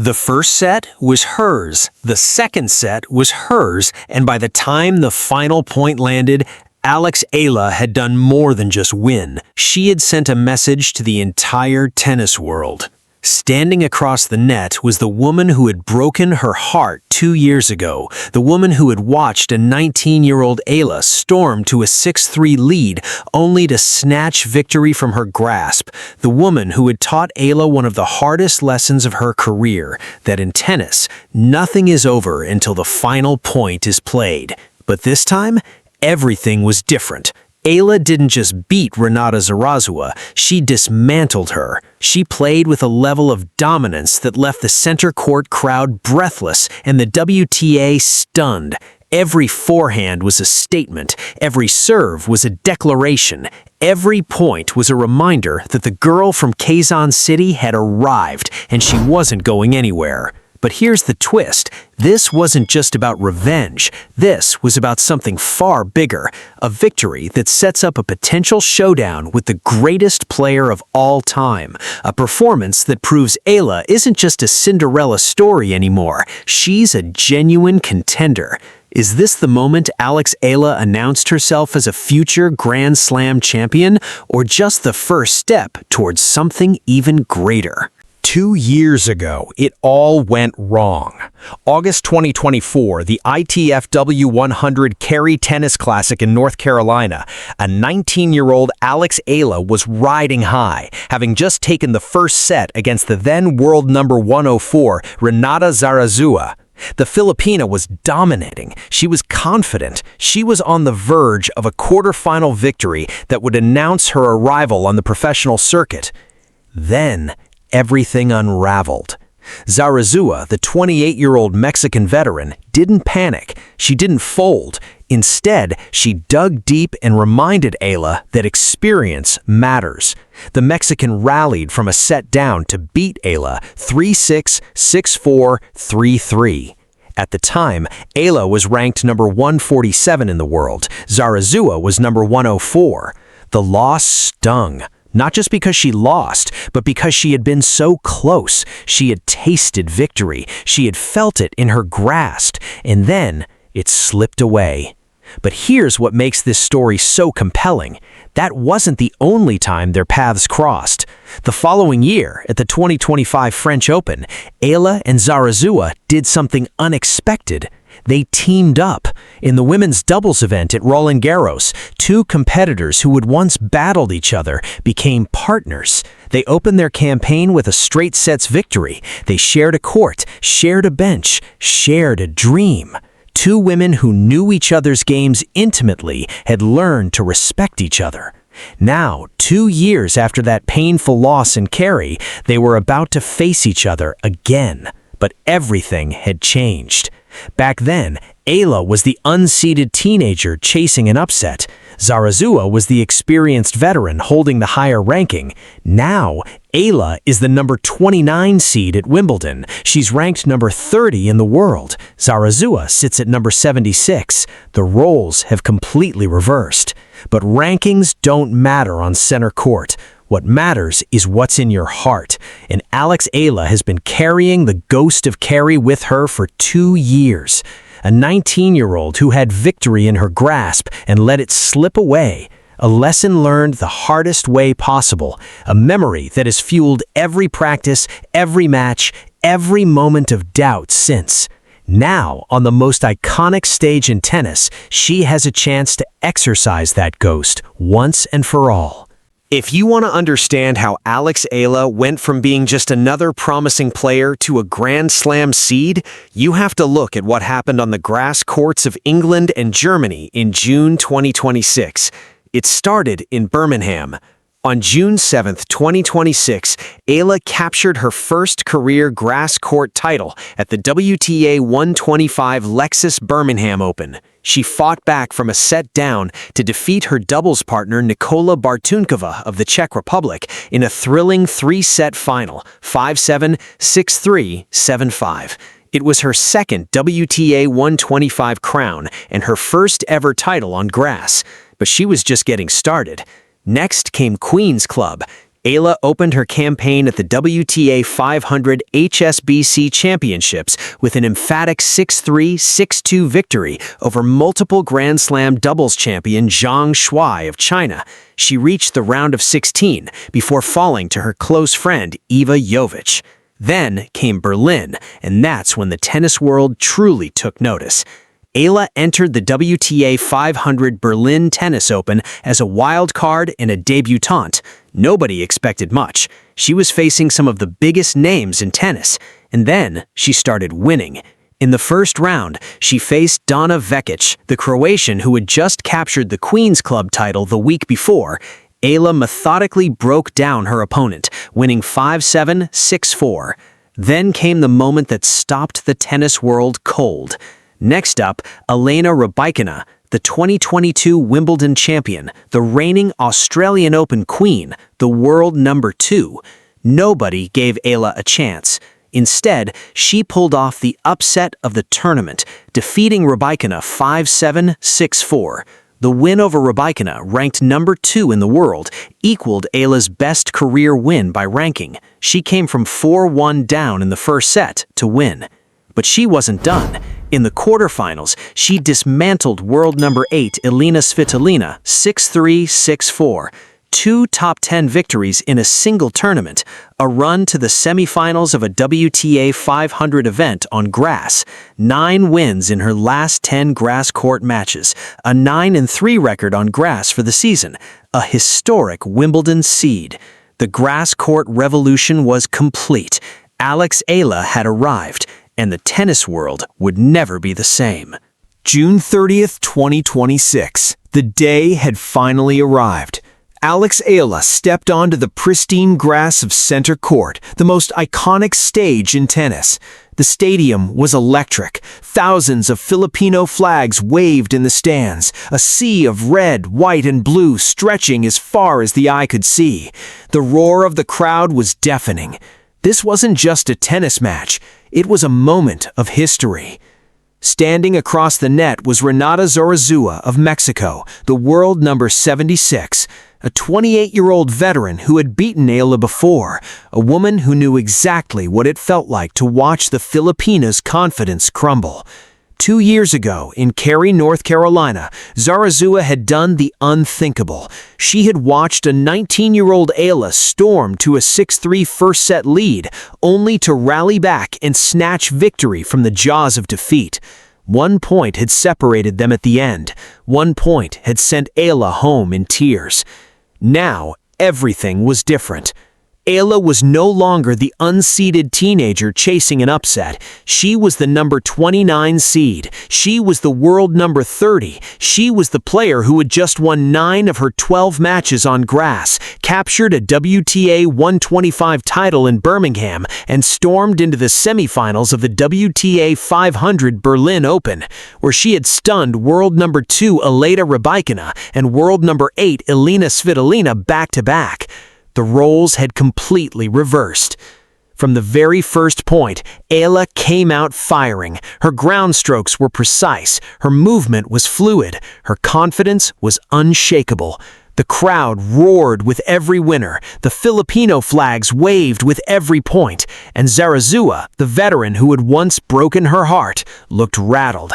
The first set was hers, the second set was hers, and by the time the final point landed, Eala had done more than just win. She had sent a message to the entire tennis world. Standing across the net was the woman who had broken her heart 2 years ago, the woman who had watched a 19-year-old Eala storm to a 6-3 lead only to snatch victory from her grasp, the woman who had taught Eala one of the hardest lessons of her career, that in tennis, nothing is over until the final point is played. But this time, everything was different. Eala didn't just beat Renata Zarazua, she dismantled her. She played with a level of dominance that left the center court crowd breathless and the WTA stunned. Every forehand was a statement, every serve was a declaration, every point was a reminder that the girl from Quezon City had arrived and she wasn't going anywhere. But here's the twist. This wasn't just about revenge. This was about something far bigger, a victory that sets up a potential showdown with the greatest player of all time, a performance that proves Eala isn't just a Cinderella story anymore. She's a genuine contender. Is this the moment Eala announced herself as a future Grand Slam champion, or just the first step towards something even greater? 2 years ago, it all went wrong. August 2024, the ITF W100 Cary Tennis Classic in North Carolina, a 19-year-old Eala was riding high, having just taken the first set against the then world number 104, Renata Zarazua. The Filipina was dominating. She was confident. She was on the verge of a quarterfinal victory that would announce her arrival on the professional circuit. Then, everything unraveled. Zarazua, the 28-year-old Mexican veteran, didn't panic. She didn't fold. Instead, she dug deep and reminded Eala that experience matters. The Mexican rallied from a set down to beat Eala 3-6, 6-4, 3-3. At the time, Eala was ranked number 147 in the world. Zarazua was number 104. The loss stung. Not just because she lost, but because she had been so close. She had tasted victory. She had felt it in her grasp, and then it slipped away. But here's what makes this story so compelling. That wasn't the only time their paths crossed. The following year, at the 2025 French Open, Eala and Zarazua did something unexpected. They teamed up. In the women's doubles event at Roland Garros, two competitors who had once battled each other became partners. They opened their campaign with a straight sets victory. They shared a court, shared a bench, shared a dream. Two women who knew each other's games intimately had learned to respect each other. Now, 2 years after that painful loss in Cary, they were about to face each other again. But everything had changed. Back then, Eala was the unseeded teenager chasing an upset. Zarazua was the experienced veteran holding the higher ranking. Now, Eala is the number 29 seed at Wimbledon. She's ranked number 30 in the world. Zarazua sits at number 76. The roles have completely reversed. But rankings don't matter on center court. What matters is what's in your heart, and Eala has been carrying the ghost of Cary with her for 2 years. A 19-year-old who had victory in her grasp and let it slip away. A lesson learned the hardest way possible. A memory that has fueled every practice, every match, every moment of doubt since. Now, on the most iconic stage in tennis, she has a chance to exorcise that ghost once and for all. If you want to understand how Eala went from being just another promising player to a Grand Slam seed, you have to look at what happened on the grass courts of England and Germany in June 2026. It started in Birmingham. On June 7, 2026, Eala captured her first career grass court title at the WTA 125 Lexus Birmingham Open. She fought back from a set down to defeat her doubles partner Nikola Bartunkova of the Czech Republic in a thrilling 3-set final, 5-7, 6-3, 7-5. It was her second WTA 125 crown and her first ever title on grass, but she was just getting started. Next came Queen's Club. Eala opened her campaign at the WTA 500 HSBC Championships with an emphatic 6-3, 6-2 victory over multiple Grand Slam doubles champion Zhang Shuai of China. She reached the round of 16 before falling to her close friend Iva Jovic. Then came Berlin, and that's when the tennis world truly took notice. Eala entered the WTA 500 Berlin Tennis Open as a wild card and a debutante. Nobody expected much. She was facing some of the biggest names in tennis, and then she started winning. In the first round, she faced Donna Vekic, the Croatian who had just captured the Queen's Club title the week before. Eala methodically broke down her opponent, winning 5-7, 6-4. Then came the moment that stopped the tennis world cold. Next up, Elena Rybakina, the 2022 Wimbledon champion, the reigning Australian Open queen, the world number 2. Nobody gave Eala a chance. Instead, she pulled off the upset of the tournament, defeating Rybakina 5-7, 6-4. The win over Rybakina, ranked number 2 in the world, equaled Eala's best career win by ranking. She came from 4-1 down in the first set to win. But she wasn't done. In the quarterfinals, she dismantled world number 8 Elina Svitolina 6-3, 6-4. 2 top 10 victories in a single tournament, a run to the semifinals of a WTA 500 event on grass, 9 wins in her last 10 grass court matches, a 9-3 record on grass for the season, a historic Wimbledon seed. The grass court revolution was complete. Alex Eala had arrived, and the tennis world would never be the same. June 30th, 2026. The day had finally arrived. Alex Eala stepped onto the pristine grass of center court, the most iconic stage in tennis. The stadium was electric. Thousands of Filipino flags waved in the stands, a sea of red, white, and blue stretching as far as the eye could see. The roar of the crowd was deafening. This wasn't just a tennis match, it was a moment of history. Standing across the net was Renata Zarazua of Mexico, the world number 76, a 28-year-old veteran who had beaten Eala before, a woman who knew exactly what it felt like to watch the Filipinas' confidence crumble. 2 years ago, in Cary, North Carolina, Zarazua had done the unthinkable. She had watched a 19-year-old Eala storm to a 6-3 first-set lead, only to rally back and snatch victory from the jaws of defeat. 1 point had separated them at the end. 1 point had sent Eala home in tears. Now, everything was different. Eala was no longer the unseeded teenager chasing an upset. She was the number 29 seed. She was the world number 30. She was the player who had just won 9 of her 12 matches on grass, captured a WTA 125 title in Birmingham, and stormed into the semifinals of the WTA 500 Berlin Open, where she had stunned world number 2 Elena Rybakina and world number 8 Elina Svitolina back-to-back. The roles had completely reversed. From the very first point, Eala came out firing. Her ground strokes were precise, her movement was fluid, her confidence was unshakable. The crowd roared with every winner, the Filipino flags waved with every point, and Zarazua, the veteran who had once broken her heart, looked rattled.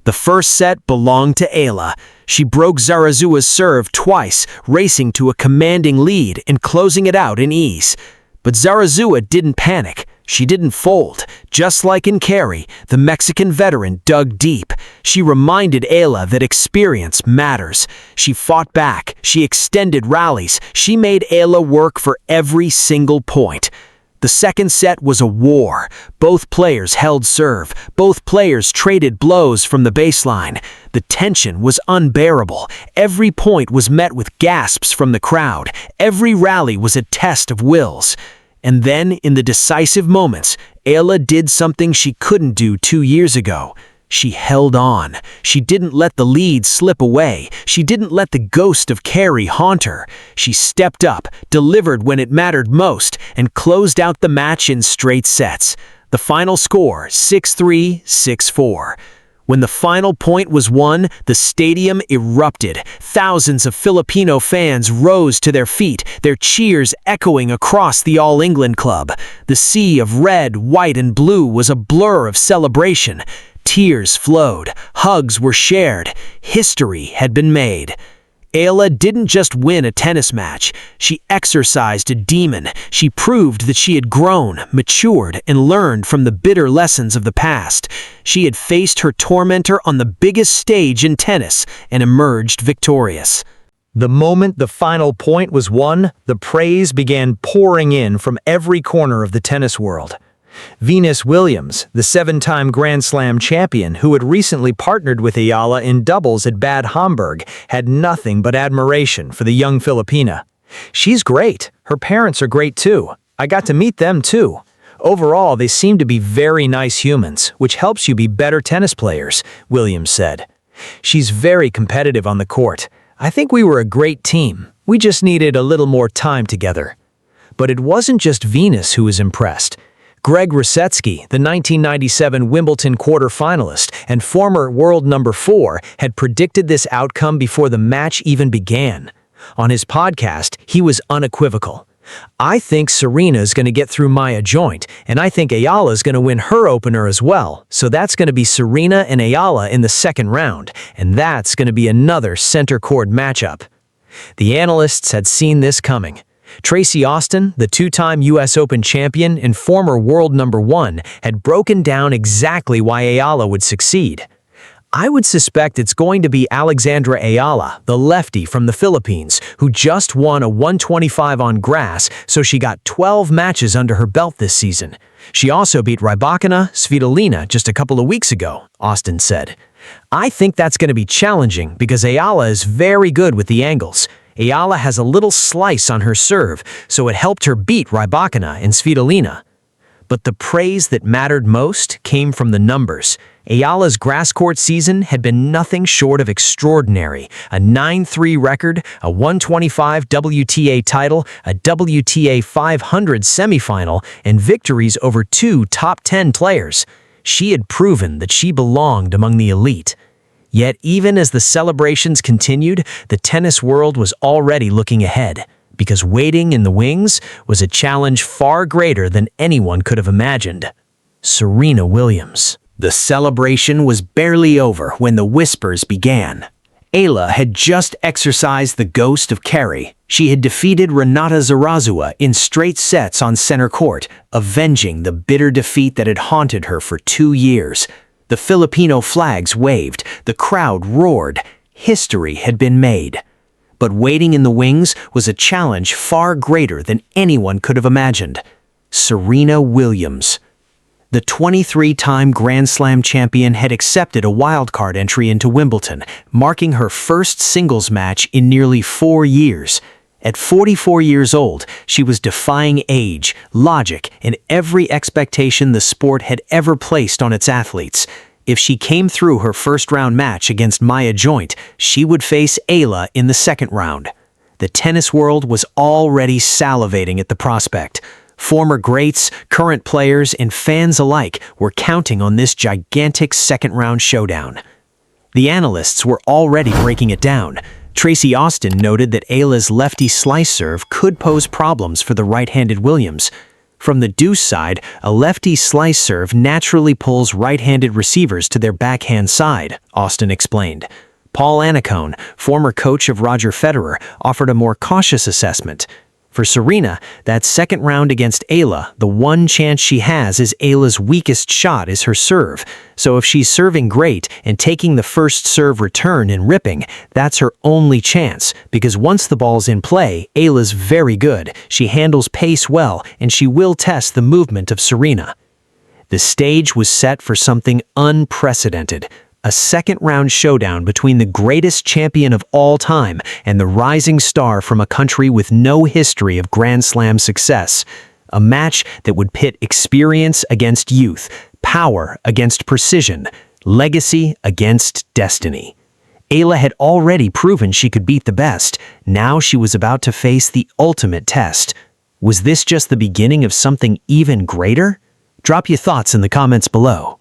The first set belonged to Eala. She broke Zarazua's serve twice, racing to a commanding lead and closing it out in ease. But Zarazua didn't panic. She didn't fold. Just like in Cary, the Mexican veteran dug deep. She reminded Eala that experience matters. She fought back. She extended rallies. She made Eala work for every single point. The second set was a war. Both players held serve. Both players traded blows from the baseline. The tension was unbearable. Every point was met with gasps from the crowd. Every rally was a test of wills. And then, in the decisive moments, Eala did something she couldn't do 2 years ago. She held on. She didn't let the lead slip away. She didn't let the ghost of Cary haunt her. She stepped up, delivered when it mattered most, and closed out the match in straight sets. The final score, 6-3, 6-4. When the final point was won, the stadium erupted. Thousands of Filipino fans rose to their feet, their cheers echoing across the All England Club. The sea of red, white, and blue was a blur of celebration. Tears flowed, hugs were shared, history had been made. Eala didn't just win a tennis match. She exercised a demon. She proved that she had grown, matured, and learned from the bitter lessons of the past. She had faced her tormentor on the biggest stage in tennis and emerged victorious. The moment the final point was won, the praise began pouring in from every corner of the tennis world. Venus Williams, the 7-time Grand Slam champion who had recently partnered with Eala in doubles at Bad Homburg, had nothing but admiration for the young Filipina. "She's great. Her parents are great too. I got to meet them too. Overall, they seem to be very nice humans, which helps you be better tennis players," Williams said. "She's very competitive on the court. I think we were a great team. We just needed a little more time together." But it wasn't just Venus who was impressed. Greg Rusetsky, the 1997 Wimbledon quarterfinalist and former world number 4, had predicted this outcome before the match even began. On his podcast, he was unequivocal. "I think Serena's going to get through Maya Joint, and I think Eala's going to win her opener as well. So that's going to be Serena and Eala in the second round, and that's going to be another center court matchup." The analysts had seen this coming. Tracy Austin, the 2-time U.S. Open champion and former world number 1, had broken down exactly why Eala would succeed. "I would suspect it's going to be Alexandra Eala, the lefty from the Philippines, who just won a 125 on grass, so she got 12 matches under her belt this season. She also beat Rybakina Svitolina just a couple of weeks ago," Austin said. "I think that's going to be challenging because Eala is very good with the angles. Eala has a little slice on her serve, so it helped her beat Rybakina and Svitolina." But the praise that mattered most came from the numbers. Eala's grass court season had been nothing short of extraordinary. A 9-3 record, a 125 WTA title, a WTA 500 semifinal, and victories over 2 top 10 players. She had proven that she belonged among the elite. Yet even as the celebrations continued, the tennis world was already looking ahead, because waiting in the wings was a challenge far greater than anyone could have imagined. Serena Williams. The celebration was barely over when the whispers began. Eala had just exorcised the ghost of Kerry. She had defeated Renata Zarazua in straight sets on center court, avenging the bitter defeat that had haunted her for 2 years. The Filipino flags waved, the crowd roared. History had been made. But waiting in the wings was a challenge far greater than anyone could have imagined. Serena Williams. The 23-time Grand Slam champion had accepted a wildcard entry into Wimbledon, marking her first singles match in nearly 4 years. At 44 years old, she was defying age, logic, and every expectation the sport had ever placed on its athletes. If she came through her first-round match against Maya Joint, she would face Eala in the second round. The tennis world was already salivating at the prospect. Former greats, current players, and fans alike were counting on this gigantic second-round showdown. The analysts were already breaking it down. Tracy Austin noted that Eala's lefty slice serve could pose problems for the right-handed Williams. From the deuce side, a lefty slice serve naturally pulls right-handed receivers to their backhand side, Austin explained. Paul Annacone, former coach of Roger Federer, offered a more cautious assessment. For Serena, that second round against Eala, the one chance she has is Eala's weakest shot is her serve. So if she's serving great and taking the first serve return and ripping, that's her only chance, because once the ball's in play, Eala's very good, she handles pace well, and she will test the movement of Serena. The stage was set for something unprecedented. A second-round showdown between the greatest champion of all time and the rising star from a country with no history of Grand Slam success. A match that would pit experience against youth, power against precision, legacy against destiny. Eala had already proven she could beat the best. Now she was about to face the ultimate test. Was this just the beginning of something even greater? Drop your thoughts in the comments below.